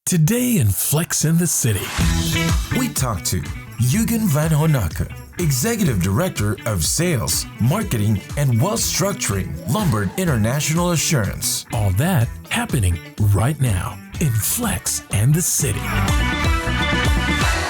Today in Flex in the City, we talk to Jurgen Vanhoenacker, Executive Director of Sales, Marketing, and Wealth Structuring, Lombard International Assurance. All that happening right now in Flex and the City.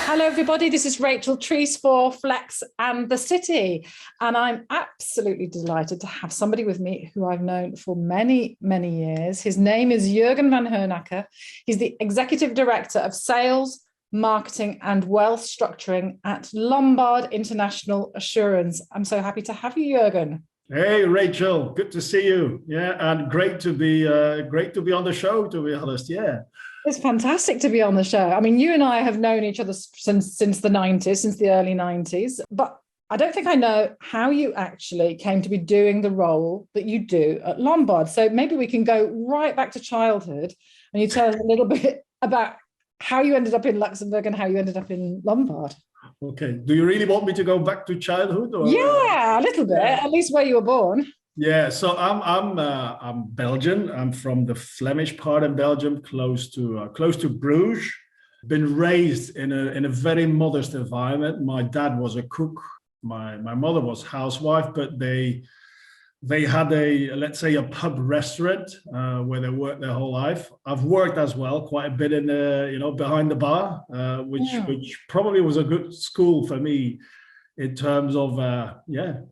Hello, everybody. This is Rachel Treese for Flex and the City. And I'm absolutely delighted to have somebody with me who I've known for many, many years. His name is Jurgen Vanhoenacker. He's the Executive Director of Sales, Marketing and Wealth Structuring at Lombard International Assurance. I'm so happy to have you, Jurgen. Hey, Rachel. Good to see you. Yeah, and great to be on the show, to be honest. Yeah. It's fantastic to be on the show. I mean, you and I have known each other since the 90s, since the early 90s, but I don't think I know how you actually came to be doing the role that you do at Lombard. So maybe we can go right back to childhood and you tell us a little bit about how you ended up in Luxembourg and how you ended up in Lombard. Okay. Do you really want me to go back to childhood? Or? Yeah, a little bit, at least where you were born. Yeah, so I'm Belgian. I'm from the Flemish part of Belgium, close to Bruges. Been raised in a very modest environment. My dad was a cook. My mother was housewife, but they had a pub restaurant where they worked their whole life. I've worked as well quite a bit in behind the bar, which probably was a good school for me in terms of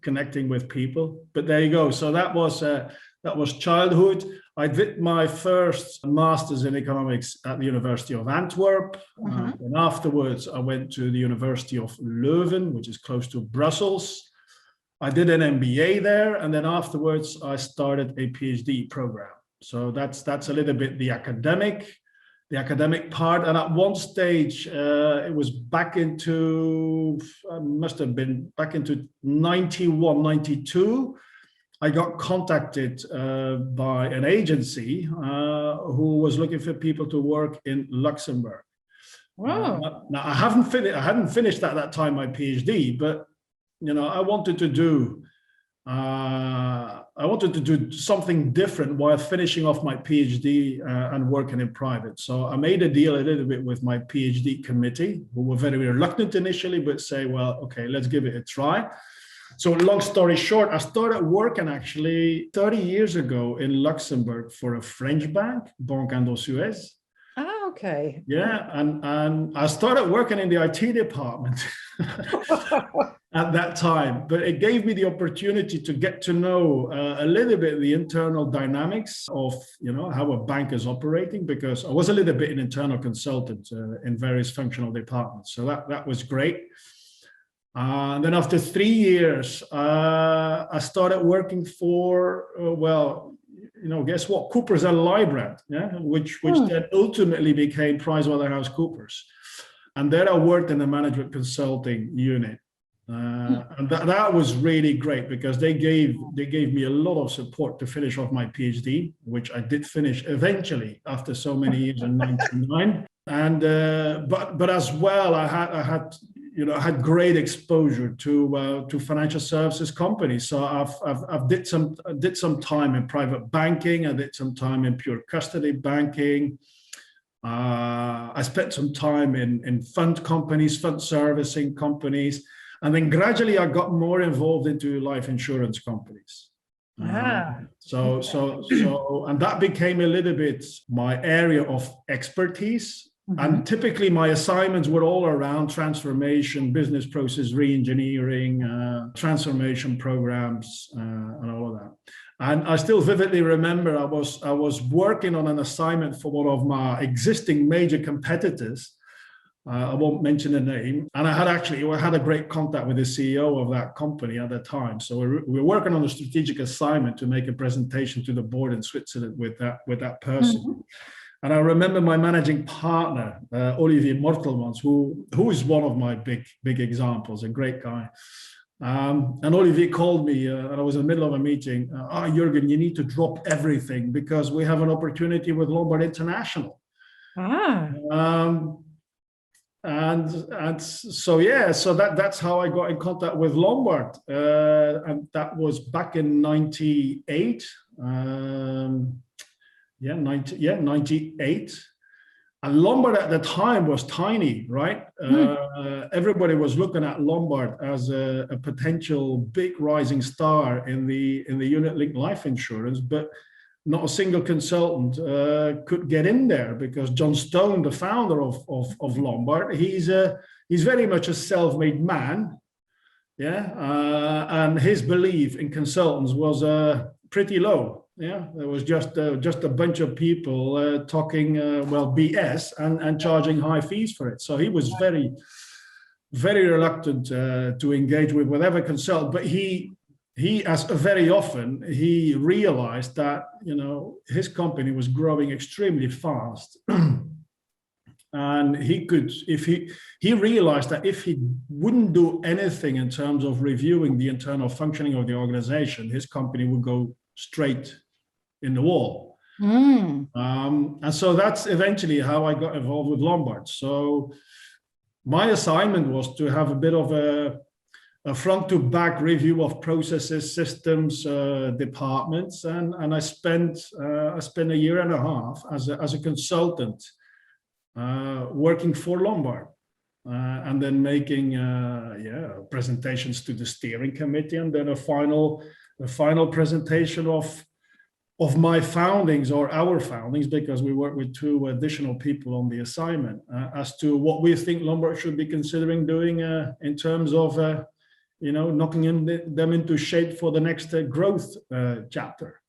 connecting with people. But there you go. So that was childhood. I did my first master's in economics at the University of Antwerp. And afterwards, I went to the University of Leuven, which is close to Brussels. I did an MBA there. And then afterwards, I started a PhD program. So that's a little bit the academic part. And at one stage, it was must have been back into 91, 92. I got contacted by an agency who was looking for people to work in Luxembourg. Wow. Now I hadn't finished at that time my PhD, but I wanted to do something different while finishing off my PhD and working in private. So I made a deal a little bit with my PhD committee, who were very reluctant initially, but say, well, okay, let's give it a try. So long story short, I started working actually 30 years ago in Luxembourg for a French bank, Banque Indosuez. Oh, okay. Yeah, and I started working in the IT department at that time, but it gave me the opportunity to get to know a little bit the internal dynamics of how a bank is operating, because I was a little bit an internal consultant in various functional departments. So that was great. And then after 3 years, I started working for guess what? Coopers & Lybrand, which then ultimately became PricewaterhouseCoopers. And there I worked in the management consulting unit. And that was really great because they gave me a lot of support to finish off my PhD, which I did finish eventually after so many years in 99. And but as well, I had great exposure to financial services companies. So I've did some time in private banking. I did some time in pure custody banking. I spent some time in fund companies, fund servicing companies, and then gradually I got more involved into life insurance companies. So and that became a little bit my area of expertise. And typically my assignments were all around transformation, business process re-engineering, transformation programs, and all of that. And I still vividly remember I was working on an assignment for one of my existing major competitors. I won't mention the name. And I had a great contact with the CEO of that company at the time. So we were working on a strategic assignment to make a presentation to the board in Switzerland with that person. And I remember my managing partner, Olivier Mortelmans, who is one of my big examples, a great guy. And Olivier called me, and I was in the middle of a meeting. Jurgen, you need to drop everything because we have an opportunity with Lombard International. So that's how I got in contact with Lombard, and that was back in 98. 98. And Lombard at the time was tiny, right? Everybody was looking at Lombard as a potential big rising star in the unit-linked life insurance, but not a single consultant could get in there, because John Stone, the founder of Lombard, he's very much a self-made man, and his belief in consultants was pretty low. Yeah, there was just a bunch of people talking BS and charging high fees for it. So he was very, very reluctant to engage with whatever consultant. But he, as very often, he realized that his company was growing extremely fast, and he could, if he realized that if he wouldn't do anything in terms of reviewing the internal functioning of the organization, his company would go straight in the wall. And so that's eventually how I got involved with Lombard. So my assignment was to have a bit of a front to back review of processes, systems, departments, and I spent a year and a half as a consultant working for Lombard, and then making presentations to the steering committee, and then a final presentation of my foundings, or our foundings, because we work with two additional people on the assignment, as to what we think Lombard should be considering doing in terms of knocking them into shape for the next growth chapter.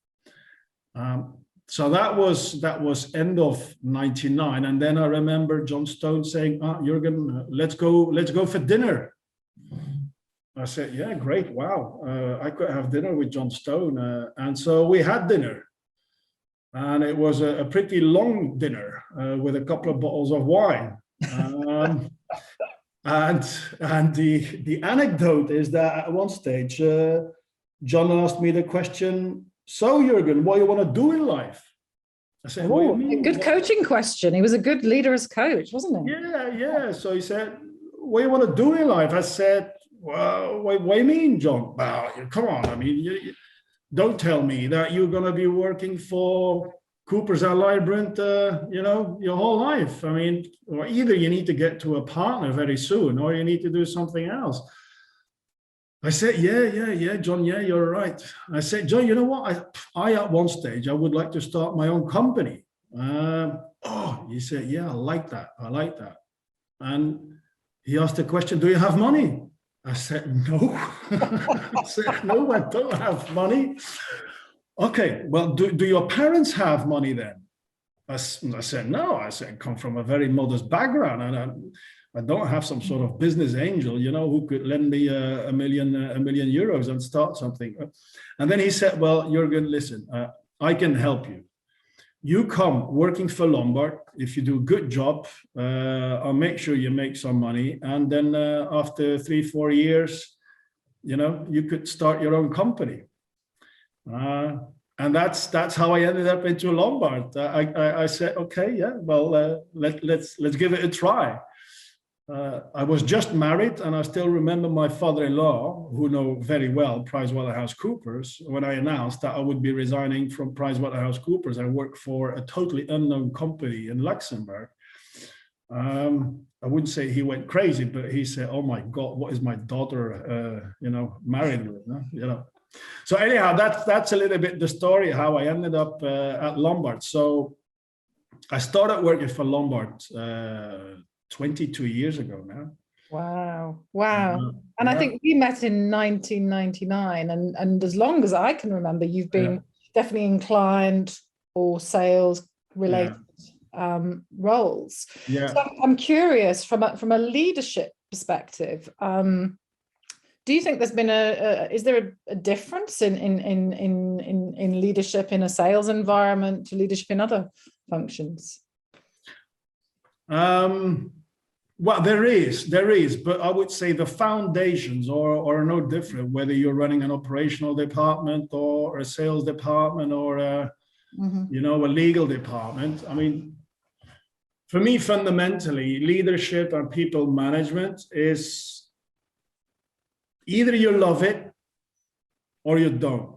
So that was end of '99, and then I remember John Stone saying, Jurgen, let's go for dinner. I said, yeah, great, wow, I could have dinner with John Stone. And so we had dinner. And it was a pretty long dinner with a couple of bottles of wine. And the anecdote is that at one stage, John asked me the question, so Jurgen, what do you want to do in life? I said, what do you mean? A good coaching question. He was a good leader as coach, wasn't he? Yeah. So he said, what do you want to do in life? I said, well, what do you mean, John? Well, come on. I mean, you don't tell me that you're going to be working for Coopers and Lybrand, your whole life. I mean, or either you need to get to a partner very soon, or you need to do something else. I said, yeah, John, yeah, you're right. I said, John, you know what? I at one stage, I would like to start my own company. He said, yeah, I like that. And he asked the question, do you have money? I said, no. I said, no, I don't have money. Okay, well, do your parents have money then? I said, no. I said, I come from a very modest background, and I don't have some sort of business angel, who could lend me a million euros and start something. And then he said, well, Jurgen, listen, I can help you. You come working for Lombard. If you do a good job, I'll make sure you make some money. And then after 3-4 years, you could start your own company. And that's how I ended up into Lombard. I said, okay, yeah, well, let's give it a try. I was just married, and I still remember my father-in-law, who know very well PricewaterhouseCoopers, when I announced that I would be resigning from PricewaterhouseCoopers and work for a totally unknown company in Luxembourg. I wouldn't say he went crazy, but he said, "Oh my God, what is my daughter, married with?" So anyhow, that's a little bit the story how I ended up at Lombard. So I started working for Lombard 22 years ago now. Wow. And I think we met in 1999, and as long as I can remember, you've been definitely in client or sales related roles. Yeah. So I'm curious from a leadership perspective. Do you think there's been is there a difference in leadership in a sales environment to leadership in other functions? Well, there is, but I would say the foundations are no different, whether you're running an operational department or a sales department or a legal department. I mean, for me, fundamentally, leadership and people management is either you love it or you don't.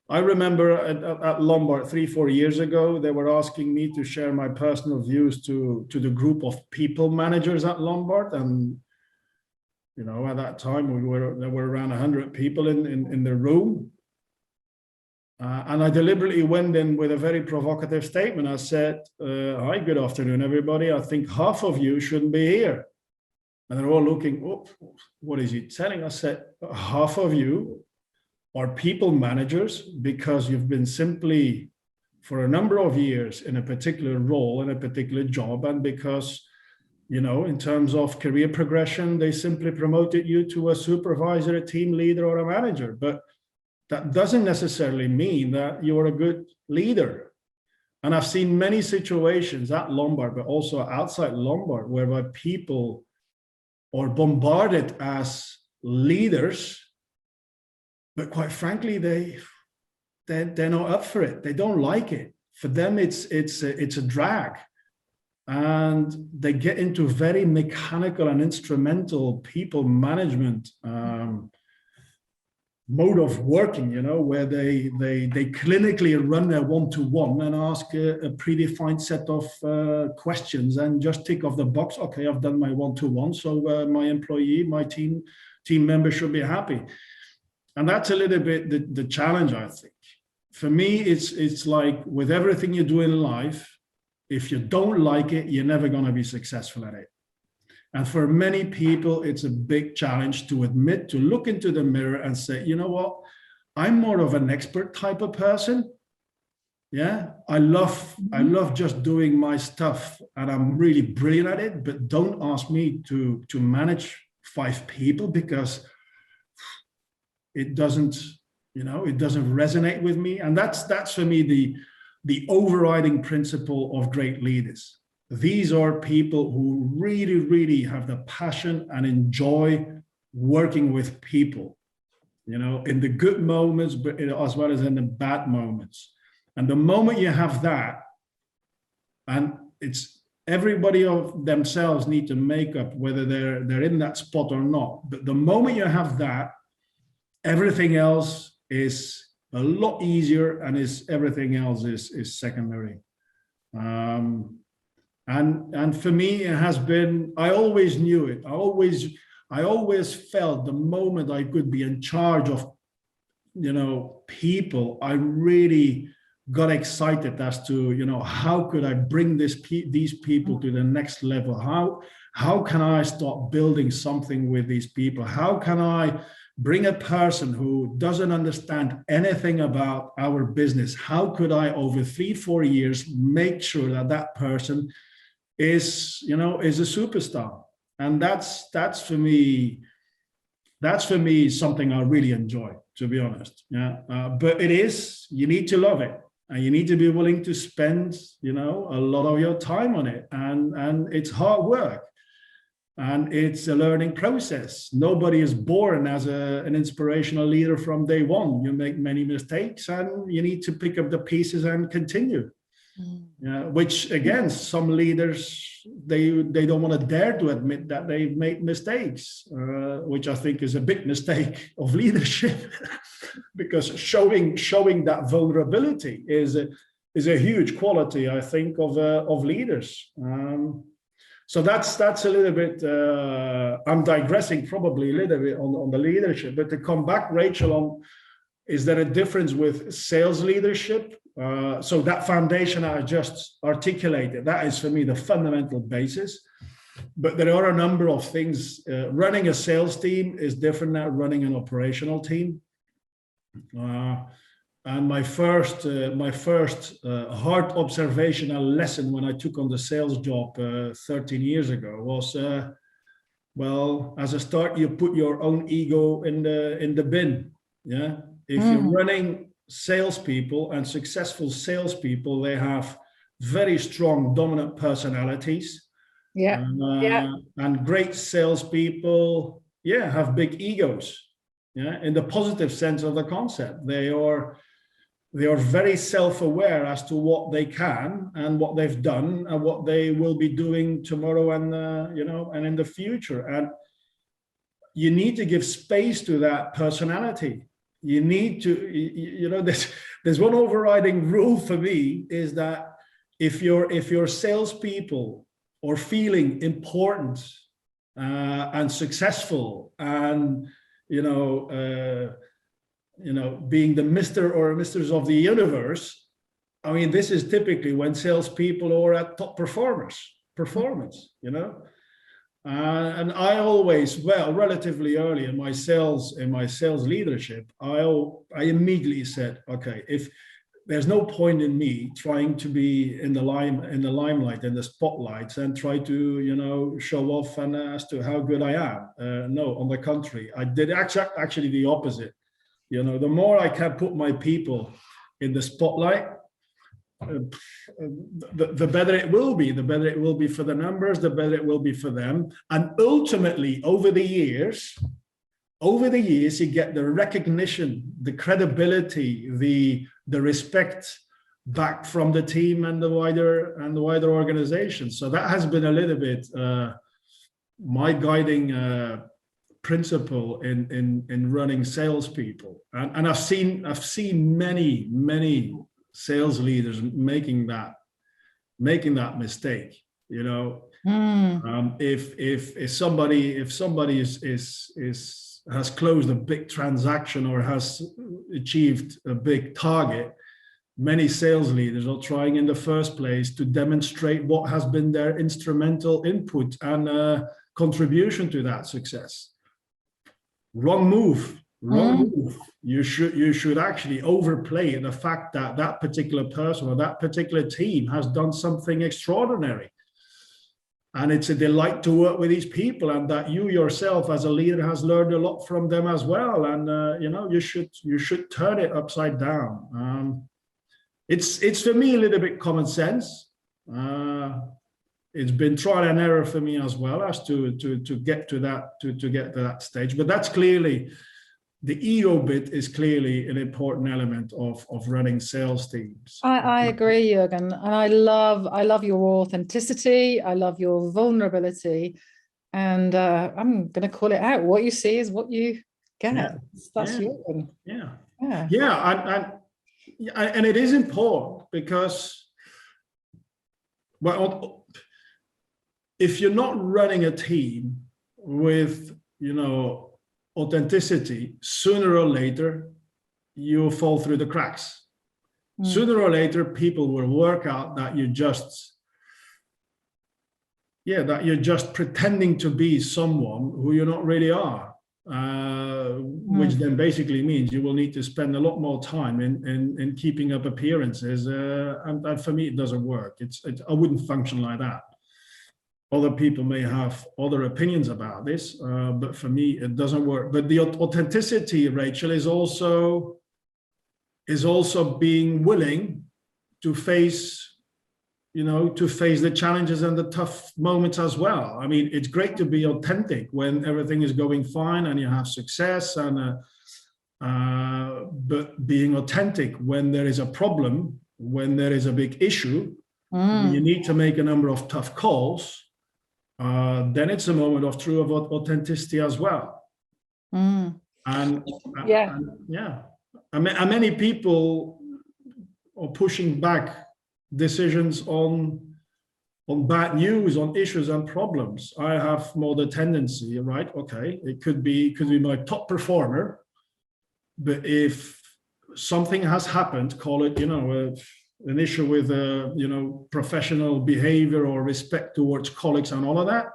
I remember at Lombard 3-4 years ago, they were asking me to share my personal views to the group of people managers at Lombard. And, you know, at that time, there were around 100 people in the room. And I deliberately went in with a very provocative statement. I said, hi, good afternoon, everybody. I think half of you shouldn't be here. And they're all looking, oh, what is he telling? I said, half of you are people managers because you've been simply for a number of years in a particular role, in a particular job, and because, you know, in terms of career progression, they simply promoted you to a supervisor, a team leader, or a manager. But that doesn't necessarily mean that you're a good leader. And I've seen many situations at Lombard, but also outside Lombard, whereby people are bombarded as leaders, but quite frankly, they're not up for it. They don't like it. For them, it's a drag, and they get into very mechanical and instrumental people management mode of working. You know, where they clinically run their one-to-one and ask a predefined set of questions and just tick off the box. Okay, I've done my one-to-one, so my employee, my team member should be happy. And that's a little bit the challenge, I think. For me, it's like with everything you do in life, if you don't like it, you're never going to be successful at it. And for many people, it's a big challenge to admit, to look into the mirror and say, you know what, I'm more of an expert type of person. Yeah, I love just doing my stuff and I'm really brilliant at it, but don't ask me to manage 5 people because it doesn't, you know, it doesn't resonate with me. And that's for me the overriding principle of great leaders. These are people who really, really have the passion and enjoy working with people, you know, in the good moments, but as well as in the bad moments. And the moment you have that, and it's everybody of themselves need to make up whether they're in that spot or not. But the moment you have that, everything else is a lot easier, and everything else is secondary. And for me, it has been, I always knew it. I always felt the moment I could be in charge of, you know, people, I really got excited as to, you know, how could I bring these people to the next level? How can I start building something with these people? How can I bring a person who doesn't understand anything about our business? How could I, over 3-4 years, make sure that person is, you know, is a superstar? And that's for me something I really enjoy, to be honest. Yeah, but you need to love it, and you need to be willing to spend, you know, a lot of your time on it, and it's hard work. And it's a learning process. Nobody is born as an inspirational leader from day one. You make many mistakes and you need to pick up the pieces and continue. Which again, some leaders, they don't want to dare to admit that they've made mistakes, which I think is a big mistake of leadership, because showing that vulnerability is a huge quality, I think, of leaders. So that's a little bit, I'm digressing probably a little bit on the leadership, but to come back, Rachel, is there a difference with sales leadership? So that foundation I just articulated, that is for me the fundamental basis. But there are a number of things. Running a sales team is different than running an operational team. And my first hard observational lesson when I took on the sales job 13 years ago was, well, as a start, you put your own ego in the bin. Yeah, if you're running salespeople, and successful salespeople, they have very strong dominant personalities. Yeah, and great salespeople, have big egos. Yeah, in the positive sense of the concept, they are very self-aware as to what they can and what they've done and what they will be doing tomorrow and and in the future. And you need to give space to that personality. you need to, you know, there's one overriding rule for me is that if your salespeople are feeling important and successful and being the Mr. or Misters of the universe, I mean, this is typically when salespeople are at top performance, you know. And I always, well, relatively early in my sales leadership, I immediately said, okay, if there's no point in me trying to be in the limelight, in the spotlights, and try to, you know, show off and as to how good I am. No, on the contrary, I did actually the opposite. You know, the more I can put my people in the spotlight, the better it will be. The better it will be for the numbers, the better it will be for them. And ultimately, over the years, you get the recognition, the credibility, the respect back from the team and the wider organization. So that has been a little bit my guiding principle in running salespeople. And I've seen many sales leaders making that mistake. You know, if somebody has closed a big transaction or has achieved a big target, many sales leaders are trying in the first place to demonstrate what has been their instrumental input and contribution to that success. Wrong move. You should actually overplay the fact that that particular person or that particular team has done something extraordinary. And it's a delight to work with these people, and that you yourself as a leader has learned a lot from them as well. And you know, you should turn it upside down. It's for me a little bit common sense. It's been trial and error for me as well as to get to that stage. But that's clearly, the ego bit is clearly an important element of running sales teams. I agree, Jurgen, and I love your authenticity. I love your vulnerability, and I'm going to call it out. What you see is what you get. Yeah. That's Jurgen. And it is important because, well, if you're not running a team with, you know, authenticity, sooner or later you'll fall through the cracks. Sooner or later people will work out that you're just pretending to be someone who you not really are, which then basically means you will need to spend a lot more time in keeping up appearances, and for me it doesn't work. I wouldn't function like that. Other people may have other opinions about this, but for me, it doesn't work. But the authenticity, Rachel, is also being willing to face, you know, to face the challenges and the tough moments as well. I mean, it's great to be authentic when everything is going fine and you have success, but being authentic when there is a problem, when there is a big issue, you need to make a number of tough calls. Then it's a moment of true authenticity as well. And many people are pushing back decisions on bad news, on issues and problems. I have more the tendency, right? Okay, it could be my top performer, but if something has happened, call it, you know, an issue with you know, professional behavior or respect towards colleagues and all of that,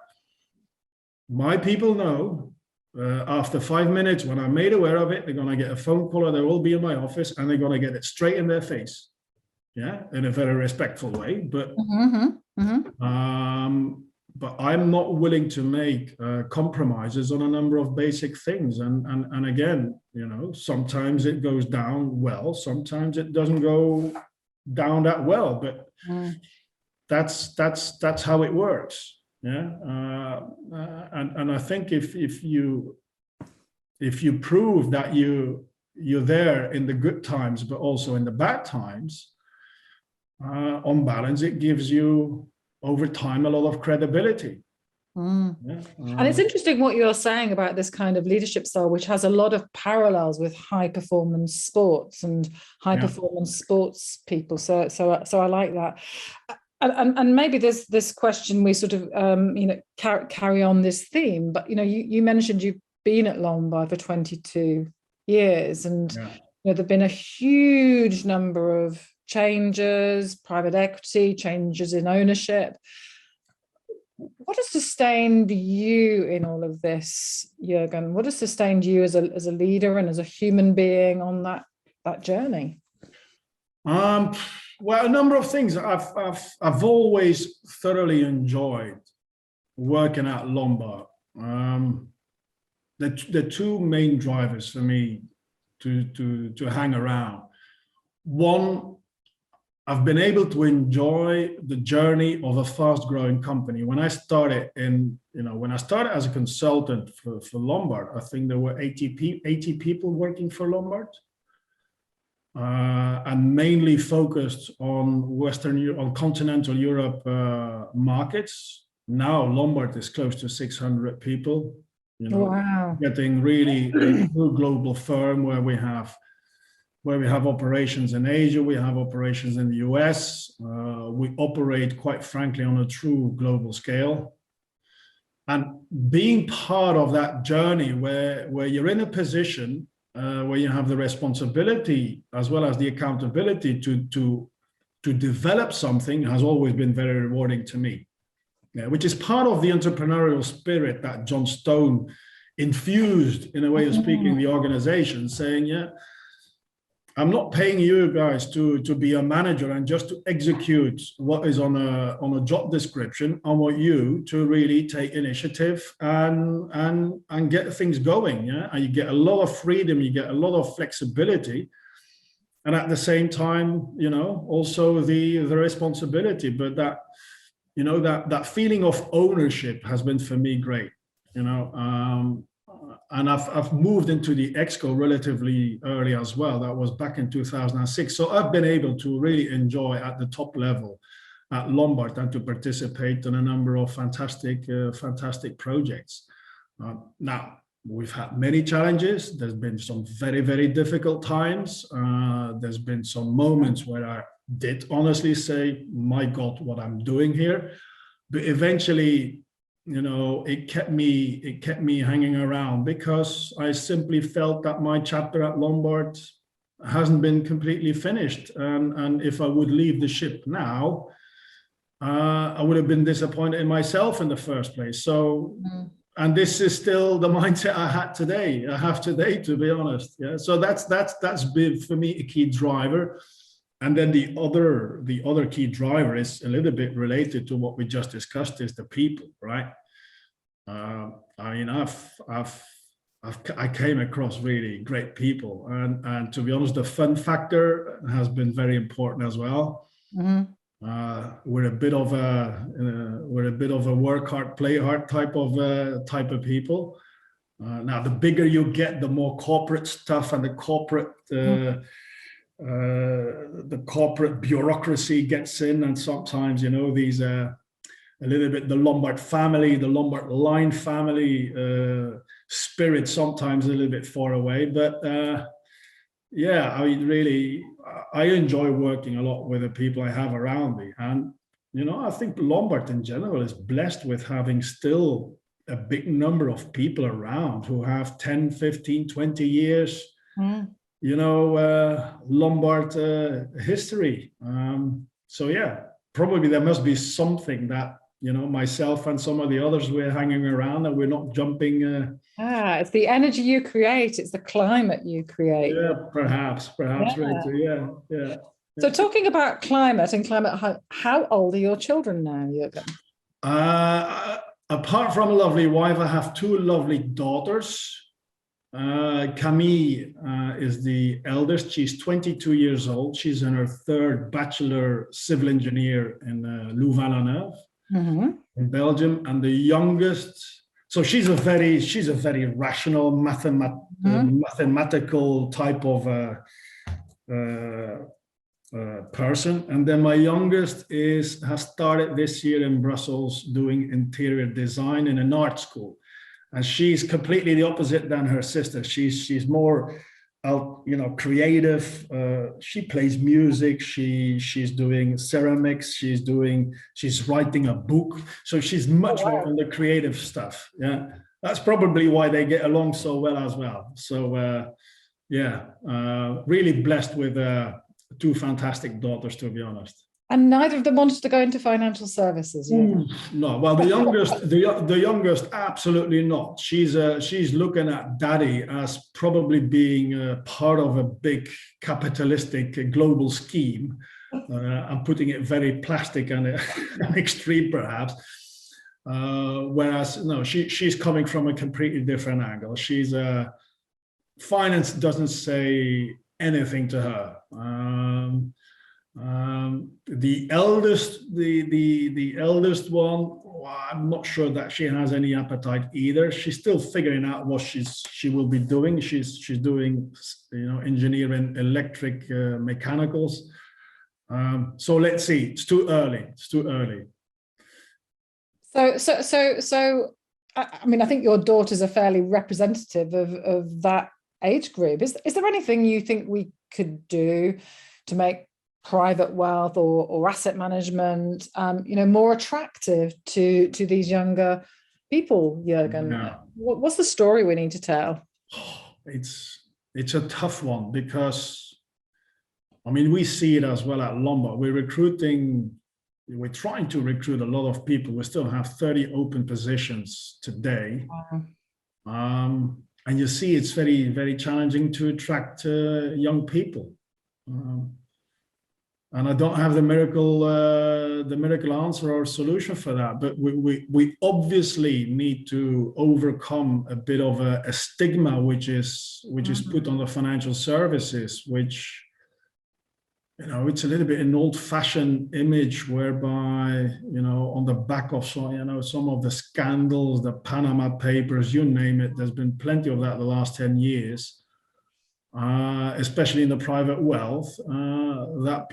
my people know after 5 minutes, when I'm made aware of it, they're going to get a phone call or they will be in my office and they're going to get it straight in their face, in a very respectful way. But but I'm not willing to make compromises on a number of basic things. And again, you know, sometimes it goes down well, sometimes it doesn't go down that well, but that's how it works. And I think if you prove that you're there in the good times but also in the bad times, on balance it gives you over time a lot of credibility. Yeah. And it's interesting what you're saying about this kind of leadership style, which has a lot of parallels with high performance sports and high performance sports people. So I like that. And maybe there's this question we sort of carry on this theme, but you mentioned you've been at Lombard for 22 years, and there've been a huge number of changes, private equity, changes in ownership. What has sustained you in all of this, Jurgen? What has sustained you as a leader and as a human being on that journey? Well, a number of things. I've always thoroughly enjoyed working at Lombard. The two main drivers for me to hang around. One, I've been able to enjoy the journey of a fast-growing company. When I started as a consultant for Lombard, I think there were 80 people working for Lombard, and mainly focused on continental Europe markets. Now Lombard is close to 600 people. Wow. Getting really a true global firm where we have operations in Asia, we have operations in the US. We operate, quite frankly, on a true global scale. And being part of that journey where you're in a position where you have the responsibility as well as the accountability to develop something has always been very rewarding to me. Which is part of the entrepreneurial spirit that John Stone infused, in a way of speaking, the organization, saying, I'm not paying you guys to be a manager and just to execute what is on a job description. I want you to really take initiative and get things going. And you get a lot of freedom, you get a lot of flexibility, and at the same time, also the responsibility. But that feeling of ownership has been for me great. And I've moved into the Exco relatively early as well. That was back in 2006. So I've been able to really enjoy at the top level at Lombard and to participate in a number of fantastic projects. Now, we've had many challenges. There's been some very, very difficult times. There's been some moments where I did honestly say, my God, what I'm doing here. But eventually, it kept me hanging around because I simply felt that my chapter at Lombard hasn't been completely finished. And if I would leave the ship now, I would have been disappointed in myself in the first place. So, and this is still the mindset I have today, to be honest. Yeah. So that's been for me a key driver. And then the other key driver is a little bit related to what we just discussed, is the people, right? I came across really great people, and to be honest, the fun factor has been very important as well. We're a bit of a work hard, play hard type of people. Now, the bigger you get, the more corporate stuff and the corporate bureaucracy gets in, and sometimes these a little bit the Lombard family, the Lombard line family spirit sometimes a little bit far away. But I enjoy working a lot with the people I have around me, and I think Lombard in general is blessed with having still a big number of people around who have 10, 15, 20 years. Lombard history. Probably there must be something that myself and some of the others we're hanging around, and we're not jumping. It's the energy you create. It's the climate you create. Yeah, perhaps. Right. Yeah. So talking about climate, how old are your children now, Jurgen? Apart from a lovely wife, I have two lovely daughters. Camille is the eldest. She's 22 years old. She's in her third bachelor civil engineer in Louvain-la-Neuve in Belgium. And the youngest, so she's a very rational, mathematical type of person. And then my youngest has started this year in Brussels doing interior design in an art school. And she's completely the opposite than her sister. She's more creative. She plays music. She's doing ceramics. She's writing a book. So she's much more on the creative stuff. Yeah, that's probably why they get along so well as well. So really blessed with two fantastic daughters, to be honest. And neither of them wanted to go into financial services. No, well, the youngest, absolutely not. She's looking at daddy as probably being part of a big capitalistic global scheme. I'm putting it very plastic and extreme, perhaps. Whereas no, she's coming from a completely different angle. She's finance doesn't say anything to her. The eldest one, well, I'm not sure that she has any appetite either. She's still figuring out what she will be doing. She's doing engineering, electric, mechanicals. So let's see. It's too early. So I mean, I think your daughters are fairly representative of that age group. Is there anything you think we could do to make private wealth or asset management more attractive to these younger people, Jurgen? Yeah. What's the story we need to tell? It's a tough one, because I mean, we see it as well at Lombard. We're trying to recruit a lot of people. We still have 30 open positions today. And you see it's very, very challenging to attract young people. And I don't have the miracle answer or solution for that, but we obviously need to overcome a bit of a stigma which is put on the financial services, which it's a little bit an old-fashioned image whereby on the back of some of the scandals, the Panama Papers, you name it, there's been plenty of that the last 10 years. Especially in the private wealth, that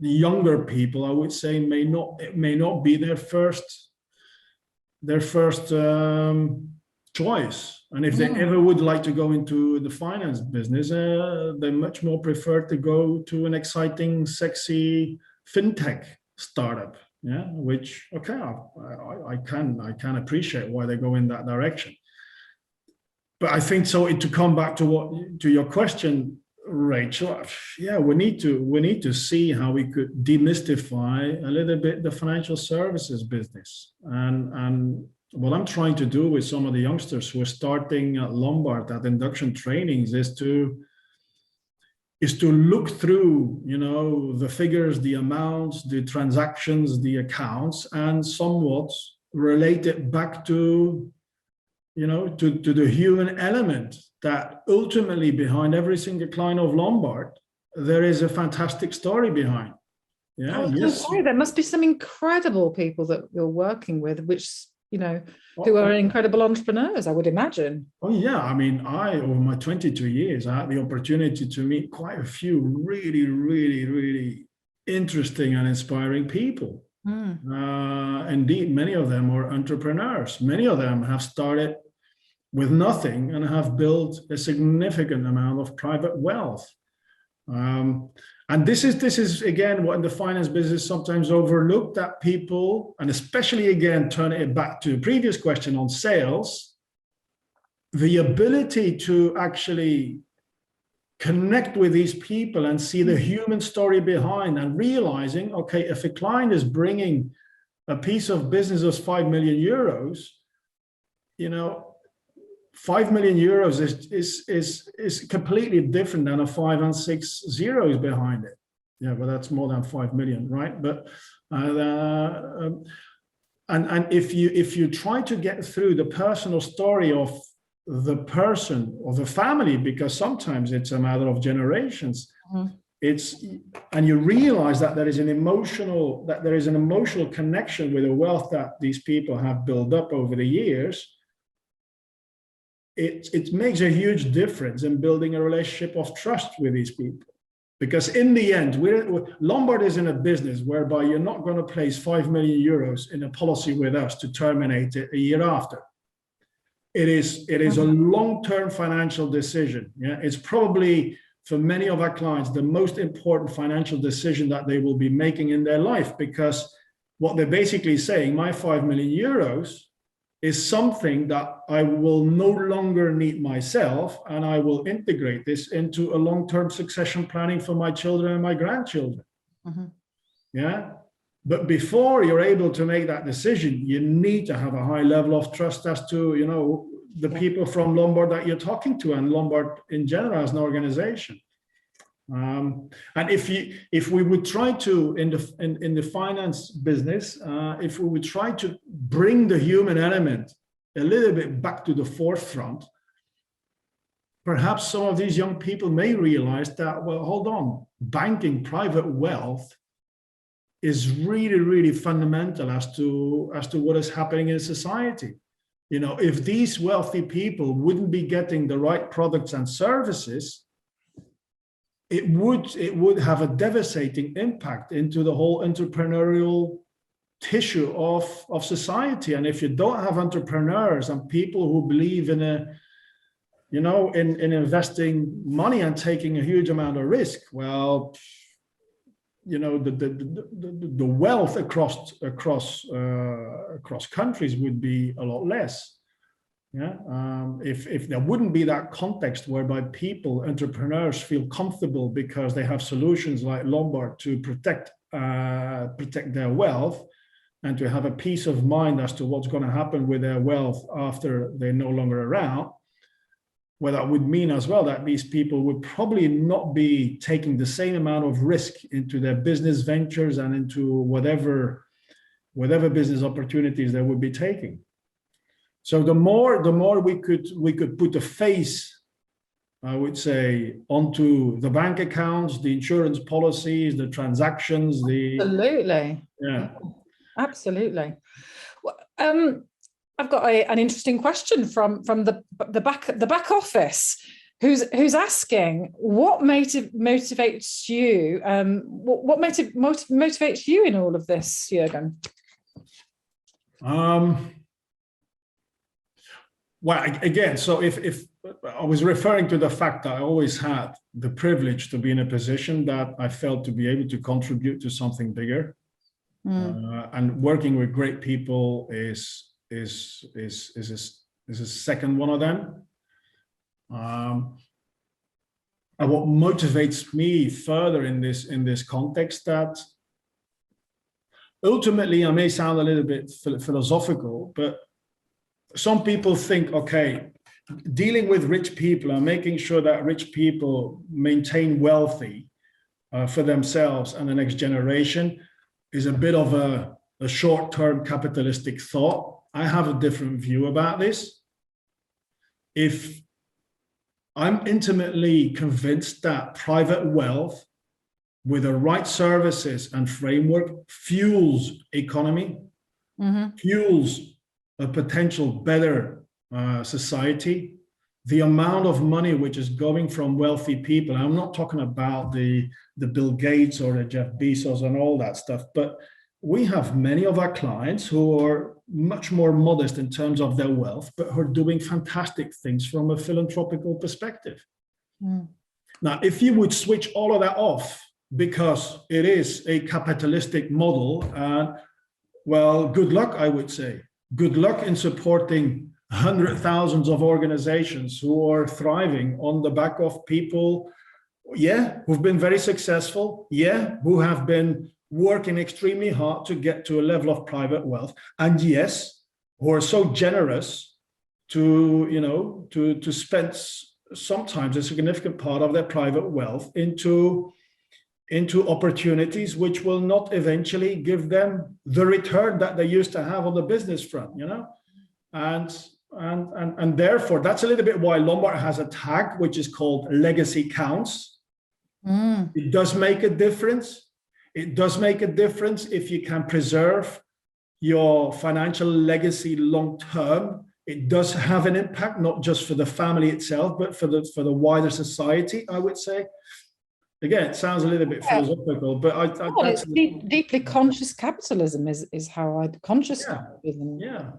the younger people, I would say, may not be their first choice. And if they ever would like to go into the finance business, they much more prefer to go to an exciting, sexy fintech startup. Yeah, which I can appreciate why they go in that direction. But I think so. To come back to your question, Rachel, yeah, we need to see how we could demystify a little bit the financial services business. And what I'm trying to do with some of the youngsters who are starting at Lombard at induction trainings is to look through, the figures, the amounts, the transactions, the accounts, and somewhat relate it back to to the human element, that ultimately behind every single client of Lombard, there is a fantastic story behind. Yeah, there must be some incredible people that you're working with, which, who are incredible entrepreneurs, I would imagine. Oh yeah, I mean, over my 22 years, I had the opportunity to meet quite a few really, really, really interesting and inspiring people. Indeed, many of them are entrepreneurs. Many of them have started with nothing and have built a significant amount of private wealth. And this is again what in the finance business sometimes overlooked, that people, and especially again turning it back to the previous question on sales, the ability to actually connect with these people and see the human story behind, and realizing, okay, if a client is bringing a piece of business of 5 million euros, 5 million euros is completely different than a 5 and 6 zeros behind it. Yeah, well, that's more than 5 million, right? But and if you try to get through the personal story of the person or the family, because sometimes it's a matter of generations, and you realize that there is an emotional connection with the wealth that these people have built up over the years. it makes a huge difference in building a relationship of trust with these people. Because in the end, Lombard is in a business whereby you're not going to place 5 million euros in a policy with us to terminate it a year after. It is a long-term financial decision. Yeah, it's probably, for many of our clients, the most important financial decision that they will be making in their life, because what they're basically saying, my 5 million euros is something that I will no longer need myself, and I will integrate this into a long-term succession planning for my children and my grandchildren. Mm-hmm. Yeah. But before you're able to make that decision, you need to have a high level of trust as to, you know, the people from Lombard that you're talking to, and Lombard in general as an organization. And if we would try to, in the finance business, if we would try to bring the human element a little bit back to the forefront, perhaps some of these young people may realize that, well, hold on, banking, private wealth is really, really fundamental as to what is happening in society. You know, if these wealthy people wouldn't be getting the right products and services, it would have a devastating impact into the whole entrepreneurial tissue of society. And if you don't have entrepreneurs and people who believe in in investing money and taking a huge amount of risk, well, you know, the wealth across countries would be a lot less. Yeah, if there wouldn't be that context whereby people, entrepreneurs, feel comfortable because they have solutions like Lombard to protect their wealth, and to have a peace of mind as to what's going to happen with their wealth after they're no longer around. Well, that would mean as well that these people would probably not be taking the same amount of risk into their business ventures and into whatever business opportunities they would be taking. So the more we could put a face, I would say, onto the bank accounts, the insurance policies, the transactions, Absolutely. Well, I've got an interesting question from the back office, who's asking what motivates you. What motivates you in all of this, Jurgen? Well, again, so if I was referring to the fact that I always had the privilege to be in a position that I felt to be able to contribute to something bigger, and working with great people is a second one of them. And what motivates me further in this context, that ultimately I may sound a little bit philosophical, but some people think, okay, dealing with rich people and making sure that rich people maintain wealthy for themselves and the next generation is a bit of a short-term capitalistic thought. I have a different view about this. If I'm intimately convinced that private wealth with the right services and framework fuels economy, fuels a potential better society. The amount of money which is going from wealthy people, I'm not talking about the Bill Gates or the Jeff Bezos and all that stuff, but we have many of our clients who are much more modest in terms of their wealth, but who are doing fantastic things from a philanthropical perspective. Now, if you would switch all of that off because it is a capitalistic model, well, good luck, I would say. Good luck in supporting hundreds of thousands of organizations who are thriving on the back of people, who've been very successful, who have been working extremely hard to get to a level of private wealth, and who are so generous to spend sometimes a significant part of their private wealth into opportunities which will not eventually give them the return that they used to have on the business front, and therefore that's a little bit why Lombard has a tag which is called Legacy Counts. It does make a difference. It does make a difference if you can preserve your financial legacy long term it does have an impact, not just for the family itself, but for the wider society, I would say. Again, it sounds a little bit philosophical, but well, it's deeply conscious capitalism is how conscious capitalism. Yeah.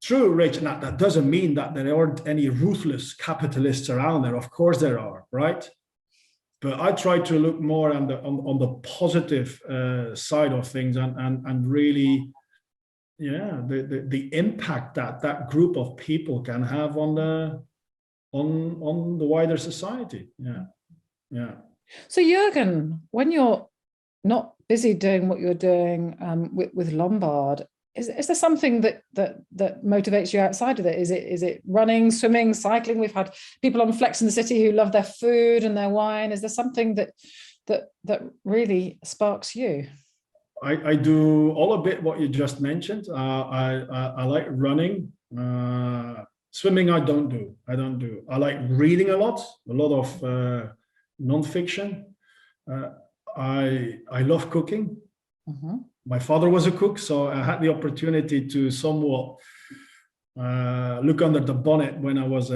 True, Rachel. That doesn't mean that there aren't any ruthless capitalists around there. Of course there are, right? But I try to look more on the positive side of things and really, the impact that group of people can have on the wider society. Yeah. So Jurgen, when you're not busy doing what you're doing with Lombard, is there something that motivates you outside of it? Is it running, swimming, cycling? We've had people on Flex in the City who love their food and their wine. Is there something that really sparks you? I do all a bit what you just mentioned. I like running. Swimming I don't do. I like reading a lot of non-fiction. I love cooking. Mm-hmm. My father was a cook, so I had the opportunity to somewhat look under the bonnet when I was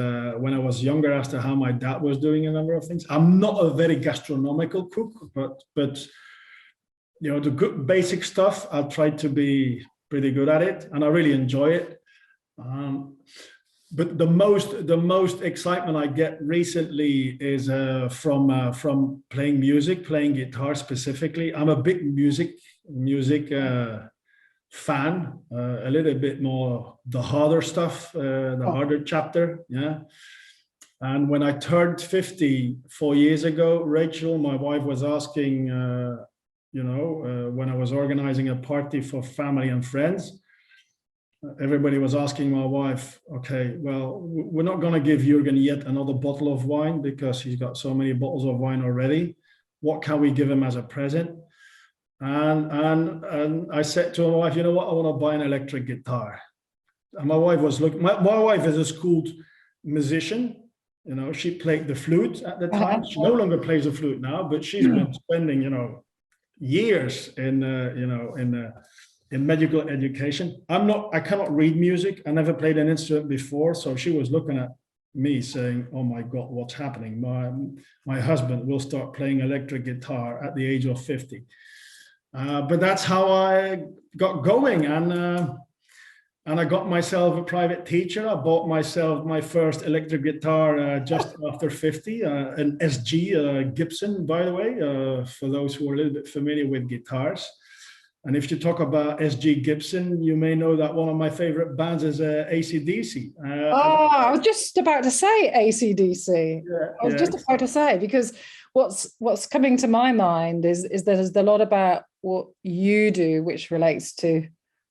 younger as to how my dad was doing a number of things. I'm not a very gastronomical cook, but the good basic stuff, I'll try to be pretty good at it, and I really enjoy it. But the most excitement I get recently is from playing music, playing guitar specifically. I'm a big music fan, a little bit more the harder stuff, harder chapter, yeah. And when I turned 50 4 years ago, Rachel, my wife, was asking, when I was organizing a party for family and friends, everybody was asking my wife, okay, well, we're not going to give Jurgen yet another bottle of wine because he's got so many bottles of wine already. What can we give him as a present? And I said to my wife, you know what, I want to buy an electric guitar. And my wife was looking, my wife is a schooled musician. She played the flute at the time. She no longer plays the flute now, but she's been spending, years in medical education. I cannot read music. I never played an instrument before. So she was looking at me saying, oh my God, what's happening? My husband will start playing electric guitar at the age of 50. But that's how I got going. And I got myself a private teacher. I bought myself my first electric guitar just after 50, an SG Gibson, by the way, for those who are a little bit familiar with guitars. And if you talk about SG Gibson, you may know that one of my favorite bands is AC/DC. I was just about to say AC/DC. I was just about to say, because what's coming to my mind is there's a lot about what you do, which relates to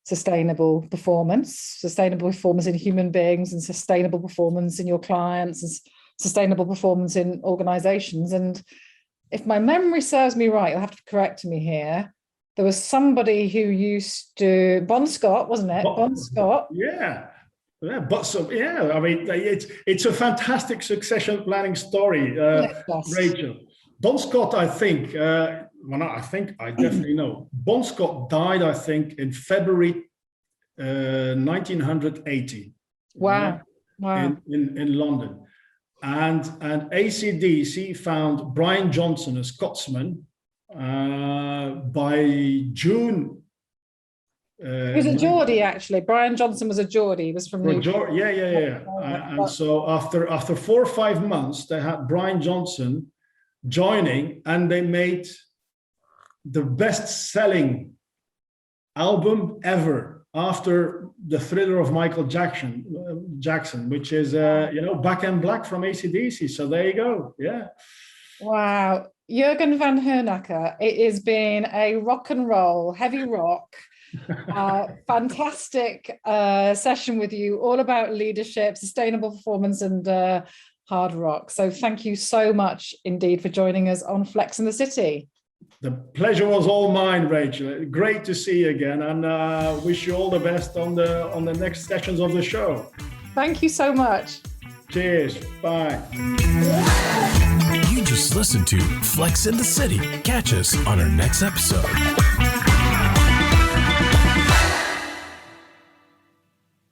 sustainable performance in human beings, and sustainable performance in your clients, and sustainable performance in organizations. And if my memory serves me right, you'll have to correct me here, there was somebody who used to, Bon Scott, wasn't it? Bon Scott. Yeah. But so, I mean, it's a fantastic succession planning story, Rachel. Bon Scott, I think, I definitely know. Bon Scott died, I think, in February 1980. Wow. In London. And AC/DC found Brian Johnson, a Scotsman, by June. He was a Geordie, actually. Brian Johnson was a Geordie. He was from New York. And so after 4 or 5 months, they had Brian Johnson joining, and they made the best-selling album ever after the Thriller of Michael Jackson, which is Back in Black from AC/DC. So there you go. Yeah. Wow. Jurgen Vanhoenacker, it has been a rock and roll, heavy rock, fantastic session with you, all about leadership, sustainable performance, and hard rock. So thank you so much indeed for joining us on Flex in the City. The pleasure was all mine, Rachel. Great to see you again, and wish you all the best on the next sessions of the show. Thank you so much. Cheers. Bye. You just listened to Flex in the City. Catch us on our next episode.